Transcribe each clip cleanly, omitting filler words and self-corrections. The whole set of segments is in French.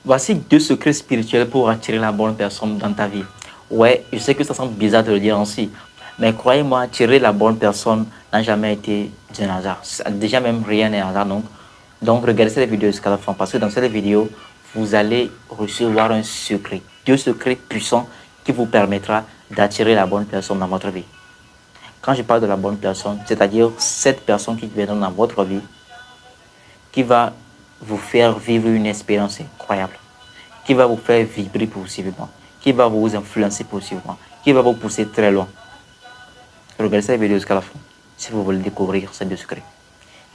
Voici 2 secrets spirituels pour attirer la bonne personne dans ta vie. Ouais, je sais que ça semble bizarre de le dire ainsi, mais croyez-moi, attirer la bonne personne n'a jamais été un hasard. Déjà même rien n'est hasard donc regardez cette vidéo jusqu'à la fin parce que dans cette vidéo, vous allez recevoir un secret, 2 secrets puissants qui vous permettra d'attirer la bonne personne dans votre vie. Quand je parle de la bonne personne, c'est-à-dire cette personne qui viendra dans votre vie, qui va vous faire vivre une expérience incroyable, qui va vous faire vibrer positivement, qui va vous influencer positivement, qui va vous pousser très loin. Regardez cette vidéo jusqu'à la fin si vous voulez découvrir ces 2 secrets.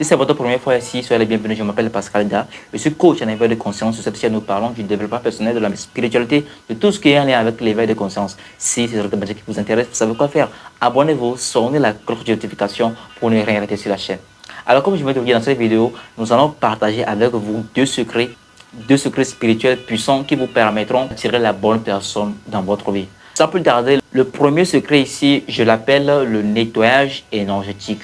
Si c'est votre première fois ici, soyez les bienvenus. Je m'appelle Pascal Da. Je suis coach en éveil de conscience. Sur cette chaîne, nous parlons du développement personnel, de la spiritualité, de tout ce qui est en lien avec l'éveil de conscience. Si c'est votre thématique qui vous intéresse, vous savez quoi faire. Abonnez-vous, sonnez la cloche de notification pour ne rien rater sur la chaîne. Alors, comme je vais te le dire dans cette vidéo, nous allons partager avec vous 2 secrets spirituels puissants qui vous permettront d'attirer la bonne personne dans votre vie. Sans plus tarder, le premier secret ici, je l'appelle le nettoyage énergétique.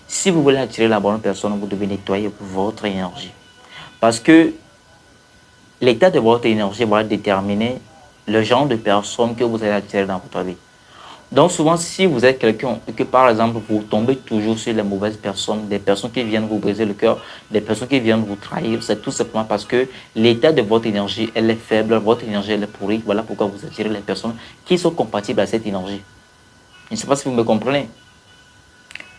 Si vous voulez attirer la bonne personne, vous devez nettoyer votre énergie. Parce que l'état de votre énergie va déterminer le genre de personne que vous allez attirer dans votre vie. Donc souvent, si vous êtes quelqu'un que par exemple, vous tombez toujours sur les mauvaises personnes, des personnes qui viennent vous briser le cœur, des personnes qui viennent vous trahir, c'est tout simplement parce que l'état de votre énergie, elle est faible, votre énergie, elle est pourrie. Voilà pourquoi vous attirez les personnes qui sont compatibles à cette énergie. Je ne sais pas si vous me comprenez.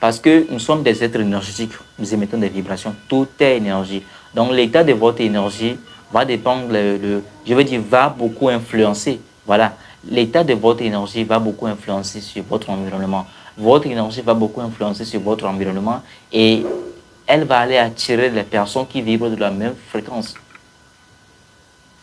Parce que nous sommes des êtres énergétiques, nous émettons des vibrations, tout est énergie. Donc l'état de votre énergie va dépendre, va beaucoup influencer. Voilà, l'état de votre énergie va beaucoup influencer sur votre environnement. Votre énergie va beaucoup influencer sur votre environnement et elle va aller attirer les personnes qui vibrent de la même fréquence.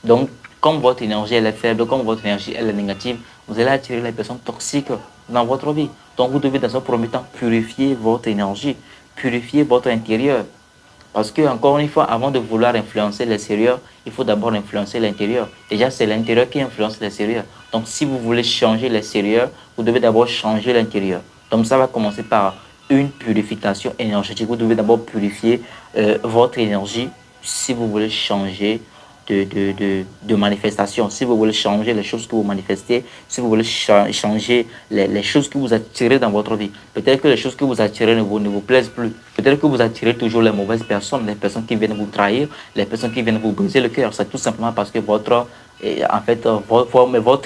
Donc, comme votre énergie elle est faible, comme votre énergie elle est négative, vous allez attirer les personnes toxiques dans votre vie. Donc, vous devez dans un premier temps purifier votre énergie, purifier votre intérieur. Parce que, encore une fois, avant de vouloir influencer l'extérieur, il faut d'abord influencer l'intérieur. Déjà, c'est l'intérieur qui influence l'extérieur. Donc, si vous voulez changer l'extérieur, vous devez d'abord changer l'intérieur. Donc, ça va commencer par une purification énergétique. Vous devez d'abord purifier votre énergie si vous voulez changer de manifestation. Si vous voulez changer les choses que vous manifestez, si vous voulez changer les choses que vous attirez dans votre vie. Peut-être que les choses que vous attirez ne vous plaisent plus. Peut-être que vous attirez toujours les mauvaises personnes, les personnes qui viennent vous trahir, les personnes qui viennent vous briser le cœur. C'est tout simplement parce que votre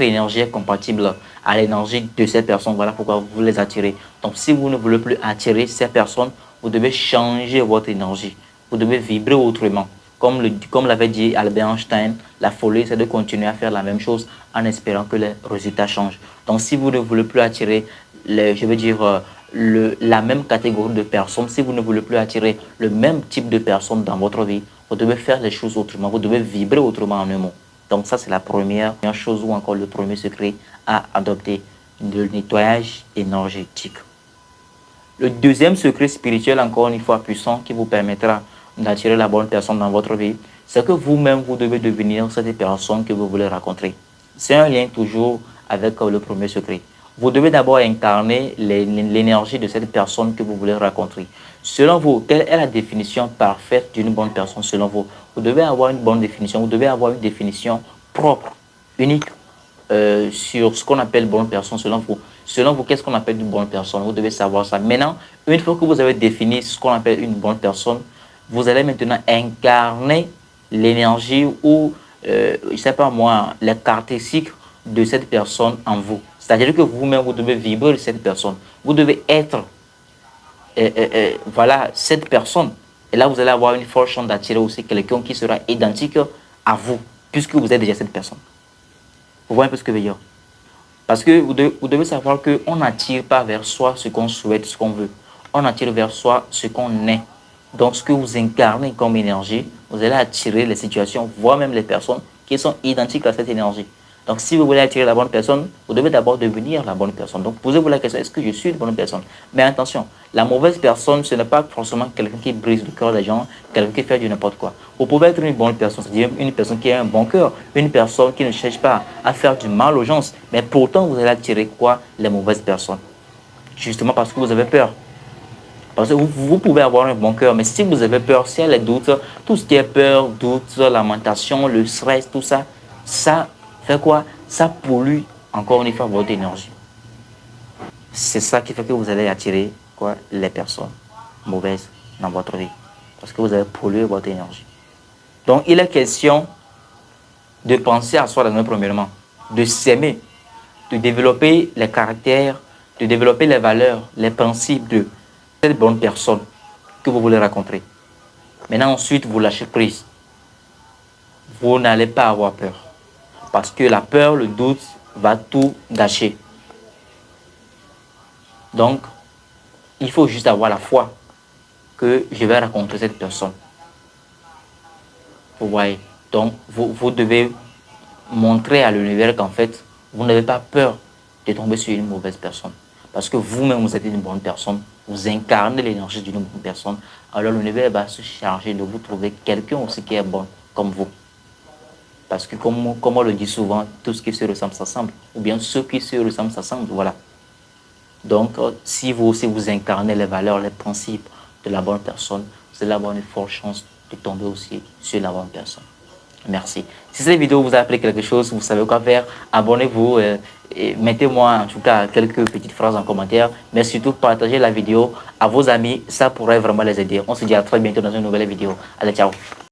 énergie est compatible à l'énergie de ces personnes. Voilà pourquoi vous les attirez. Donc, si vous ne voulez plus attirer ces personnes, vous devez changer votre énergie. Vous devez vibrer autrement. Comme l'avait dit Albert Einstein, la folie, c'est de continuer à faire la même chose en espérant que les résultats changent. Donc, si vous ne voulez plus attirer, la même catégorie de personnes, si vous ne voulez plus attirer le même type de personnes dans votre vie, vous devez faire les choses autrement, vous devez vibrer autrement en un mot. Donc, ça, c'est la première chose ou encore le premier secret à adopter, le nettoyage énergétique. Le deuxième secret spirituel, encore une fois puissant, qui vous permettra d'attirer la bonne personne dans votre vie, c'est que vous-même, vous devez devenir cette personne que vous voulez rencontrer. C'est un lien toujours avec le premier secret. Vous devez d'abord incarner l'énergie de cette personne que vous voulez rencontrer. Selon vous, quelle est la définition parfaite d'une bonne personne selon vous? Vous devez avoir une bonne définition, vous devez avoir une définition propre, unique, sur ce qu'on appelle bonne personne selon vous. Selon vous, qu'est-ce qu'on appelle une bonne personne? Vous devez savoir ça. Maintenant, une fois que vous avez défini ce qu'on appelle une bonne personne, vous allez maintenant incarner l'énergie ou, je ne sais pas moi, les caractéristiques de cette personne en vous. C'est-à-dire que vous-même, vous devez vibrer de cette personne. Vous devez être, voilà, cette personne. Et là, vous allez avoir une forte chance d'attirer aussi quelqu'un qui sera identique à vous, puisque vous êtes déjà cette personne. Vous voyez un peu ce que je veux dire? Parce que vous devez savoir qu'on n'attire pas vers soi ce qu'on souhaite, ce qu'on veut. On attire vers soi ce qu'on est. Donc, ce que vous incarnez comme énergie, vous allez attirer les situations, voire même les personnes qui sont identiques à cette énergie. Donc, si vous voulez attirer la bonne personne, vous devez d'abord devenir la bonne personne. Donc, posez-vous la question, est-ce que je suis une bonne personne? Mais attention, la mauvaise personne, ce n'est pas forcément quelqu'un qui brise le cœur des gens, quelqu'un qui fait du n'importe quoi. Vous pouvez être une bonne personne, c'est-à-dire une personne qui a un bon cœur, une personne qui ne cherche pas à faire du mal aux gens. Mais pourtant, vous allez attirer quoi? Les mauvaises personnes. Justement parce que vous avez peur. Parce que vous pouvez avoir un bon cœur, mais si vous avez peur, s'il y a les doutes, tout ce qui est peur, doute, lamentation, le stress, tout ça, ça fait quoi? Ça pollue encore une fois votre énergie. C'est ça qui fait que vous allez attirer quoi? Les personnes mauvaises dans votre vie. Parce que vous avez pollué votre énergie. Donc, il est question de penser à soi premièrement, de s'aimer, de développer les caractères, de développer les valeurs, les principes de cette bonne personne que vous voulez rencontrer. Maintenant, ensuite, vous lâchez prise. Vous n'allez pas avoir peur. Parce que la peur, le doute va tout gâcher. Donc, il faut juste avoir la foi que je vais rencontrer cette personne. Vous voyez. Donc, vous devez montrer à l'univers qu'en fait, vous n'avez pas peur de tomber sur une mauvaise personne. Parce que vous-même, vous êtes une bonne personne. Vous incarnez l'énergie d'une bonne personne. Alors, l'univers va se charger de vous trouver quelqu'un aussi qui est bon comme vous. Parce que comme on le dit souvent, tout ce qui se ressemble s'assemble. Ou bien ceux qui se ressemblent s'assemblent. Voilà. Donc, si vous aussi vous incarnez les valeurs, les principes de la bonne personne, vous allez avoir une forte chance de tomber aussi sur la bonne personne. Merci. Si cette vidéo vous a appris quelque chose, vous savez quoi faire, abonnez-vous et mettez-moi en tout cas quelques petites phrases en commentaire. Mais surtout, partagez la vidéo à vos amis, ça pourrait vraiment les aider. On se dit à très bientôt dans une nouvelle vidéo. Allez, ciao.